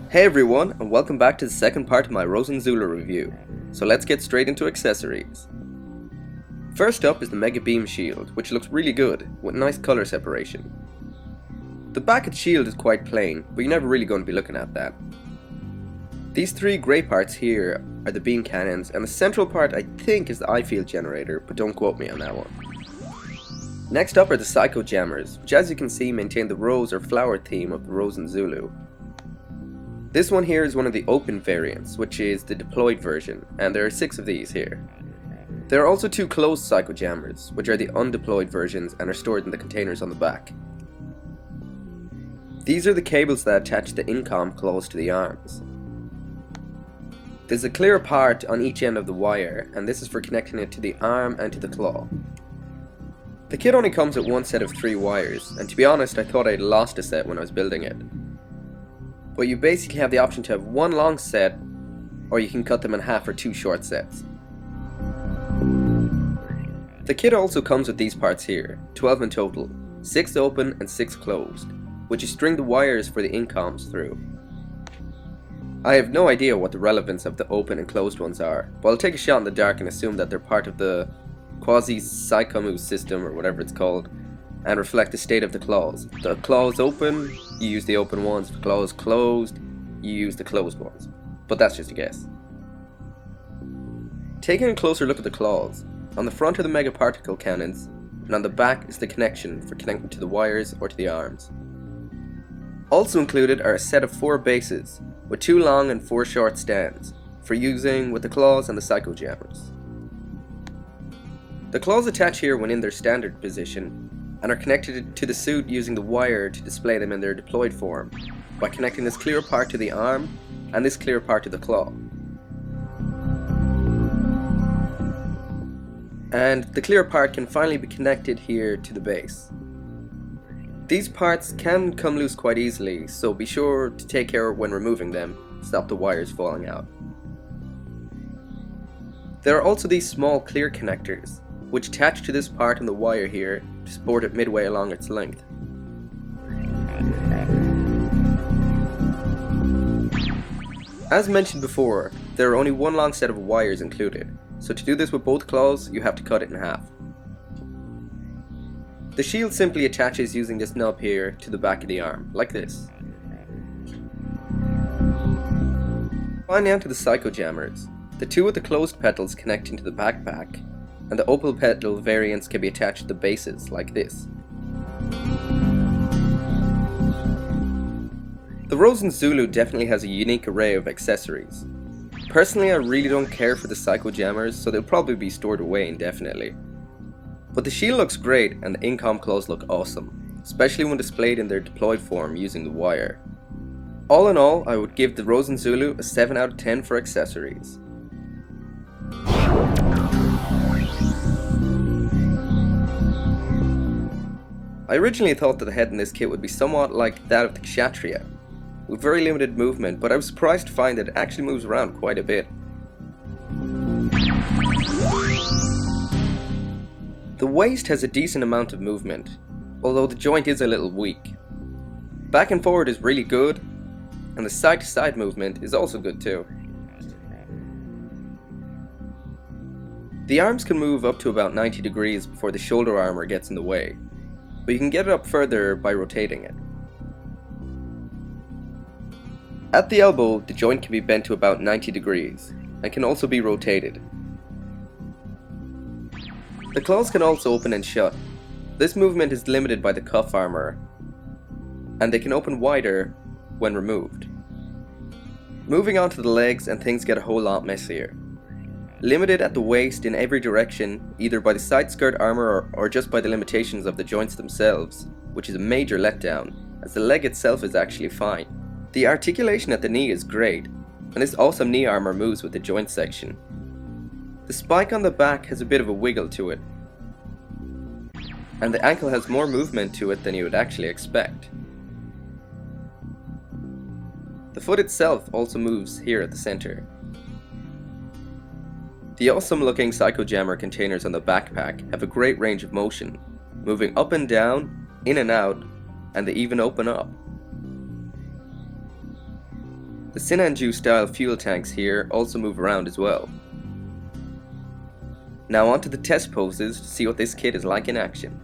Hey everyone, and welcome back to the second part of my Rozen Zulu review. So let's get straight into accessories. First up is the Mega Beam Shield, which looks really good, with nice colour separation. The back of the shield is quite plain, but you're never really going to be looking at that. These three grey parts here are the beam cannons, and the central part I think is the eye field generator, but don't quote me on that one. Next up are the Psycho Jammers, which as you can see maintain the rose or flower theme of the Rozen Zulu. This one here is one of the open variants, which is the deployed version, and there are 6 of these here. There are also 2 closed Psycho Jammers, which are the undeployed versions and are stored in the containers on the back. These are the cables that attach the incom claws to the arms. There's a clear part on each end of the wire, and this is for connecting it to the arm and to the claw. The kit only comes with one set of 3 wires, and to be honest I thought I'd lost a set when I was building it. But you basically have the option to have one long set, or you can cut them in half for 2 short sets. The kit also comes with these parts here, 12 in total, 6 open and 6 closed, which you string the wires for the incoms through. I have no idea what the relevance of the open and closed ones are, but I'll take a shot in the dark and assume that they're part of the quasi-psychomu system or whatever it's called, and reflect the state of the claws. If the claw is open, you use the open ones. If the claw is closed, you use the closed ones. But that's just a guess. Taking a closer look at the claws, on the front are the mega particle cannons, and on the back is the connection for connecting to the wires or to the arms. Also included are a set of 4 bases, with 2 long and 4 short stands, for using with the claws and the Psycho Jammers. The claws attach here when in their standard position, and are connected to the suit using the wire to display them in their deployed form, by connecting this clear part to the arm and this clear part to the claw. And the clear part can finally be connected here to the base. These parts can come loose quite easily, so be sure to take care when removing them to stop the wires falling out. There are also these small clear connectors, which attach to this part on the wire here to support it midway along its length. As mentioned before, there are only one long set of wires included, so to do this with both claws you have to cut it in half. The shield simply attaches using this nub here to the back of the arm, like this. Finally onto the Psycho Jammers. The 2 with the closed petals connect into the backpack, and the open petal variants can be attached to the bases, like this. The Rozen Zulu definitely has a unique array of accessories. Personally, I really don't care for the Psycho Jammers, so they'll probably be stored away indefinitely. But the shield looks great, and the incom claws look awesome, especially when displayed in their deployed form using the wire. All in all, I would give the Rozen Zulu a 7 out of 10 for accessories. I originally thought that the head in this kit would be somewhat like that of the Kshatriya, with very limited movement, but I was surprised to find that it actually moves around quite a bit. The waist has a decent amount of movement, although the joint is a little weak. Back and forward is really good, and the side to side movement is also good too. The arms can move up to about 90 degrees before the shoulder armor gets in the way, but you can get it up further by rotating it. At the elbow, the joint can be bent to about 90 degrees, and can also be rotated. The claws can also open and shut. This movement is limited by the cuff armor, and they can open wider when removed. Moving on to the legs and things get a whole lot messier. Limited at the waist in every direction, either by the side skirt armor or just by the limitations of the joints themselves, which is a major letdown, as the leg itself is actually fine. The articulation at the knee is great, and this awesome knee armor moves with the joint section. The spike on the back has a bit of a wiggle to it, and the ankle has more movement to it than you would actually expect. The foot itself also moves here at the center. The awesome looking Psycho Jammer containers on the backpack have a great range of motion, moving up and down, in and out, and they even open up. The Sinanju style fuel tanks here also move around as well. Now onto the test poses to see what this kit is like in action.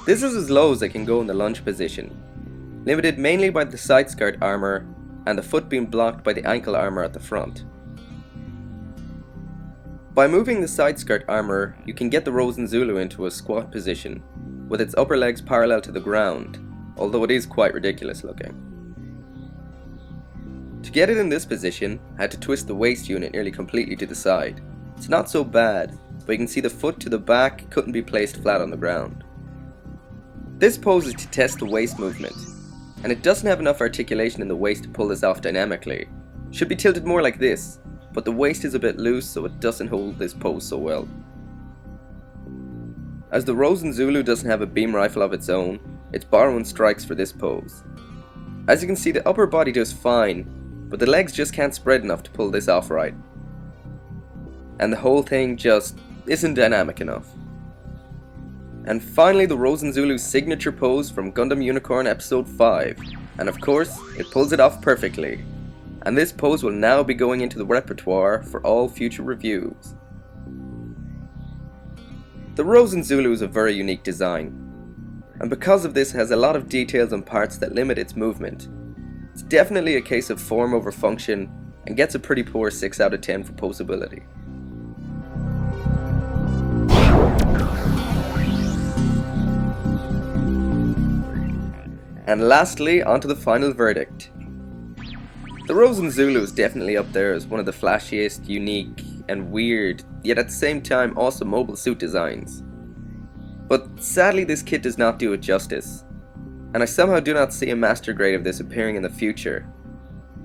This is as low as I can go in the lunge position, limited mainly by the side skirt armor and the foot being blocked by the ankle armor at the front. By moving the side skirt armor, you can get the Rozen Zulu into a squat position, with its upper legs parallel to the ground, although it is quite ridiculous looking. To get it in this position, I had to twist the waist unit nearly completely to the side. It's not so bad, but you can see the foot to the back couldn't be placed flat on the ground. This pose is to test the waist movement, and it doesn't have enough articulation in the waist to pull this off dynamically. It should be tilted more like this, but the waist is a bit loose so it doesn't hold this pose so well. As the Rozen Zulu doesn't have a beam rifle of its own, it's borrowing strikes for this pose. As you can see, the upper body does fine, but the legs just can't spread enough to pull this off right. And the whole thing just isn't dynamic enough. And finally, the Rozen Zulu's signature pose from Gundam Unicorn Episode 5, and of course, it pulls it off perfectly. And this pose will now be going into the repertoire for all future reviews. The Rozen Zulu is a very unique design, and because of this it has a lot of details and parts that limit its movement. It's definitely a case of form over function, and gets a pretty poor 6 out of 10 for posability. And lastly, onto the final verdict. The Rozen Zulu is definitely up there as one of the flashiest, unique, and weird, yet at the same time awesome mobile suit designs. But sadly this kit does not do it justice, and I somehow do not see a master grade of this appearing in the future.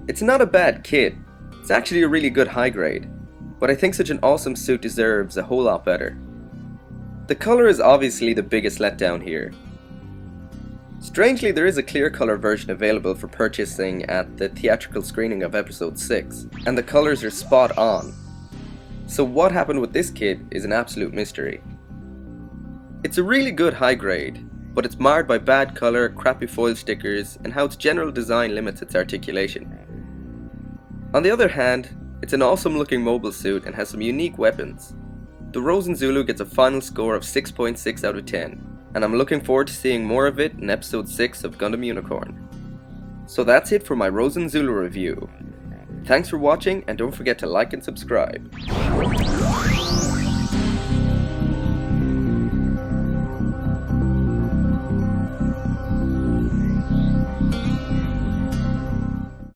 It's not a bad kit, it's actually a really good high grade, but I think such an awesome suit deserves a whole lot better. The color is obviously the biggest letdown here. Strangely, there is a clear color version available for purchasing at the theatrical screening of episode 6, and the colors are spot on. So what happened with this kit is an absolute mystery. It's a really good high grade, but it's marred by bad color, crappy foil stickers, and how its general design limits its articulation. On the other hand, it's an awesome looking mobile suit and has some unique weapons. The Rozen Zulu gets a final score of 6.6 out of 10. And I'm looking forward to seeing more of it in episode 6 of Gundam Unicorn. So that's it for my Rozen Zulu review. Thanks for watching, and don't forget to like and subscribe.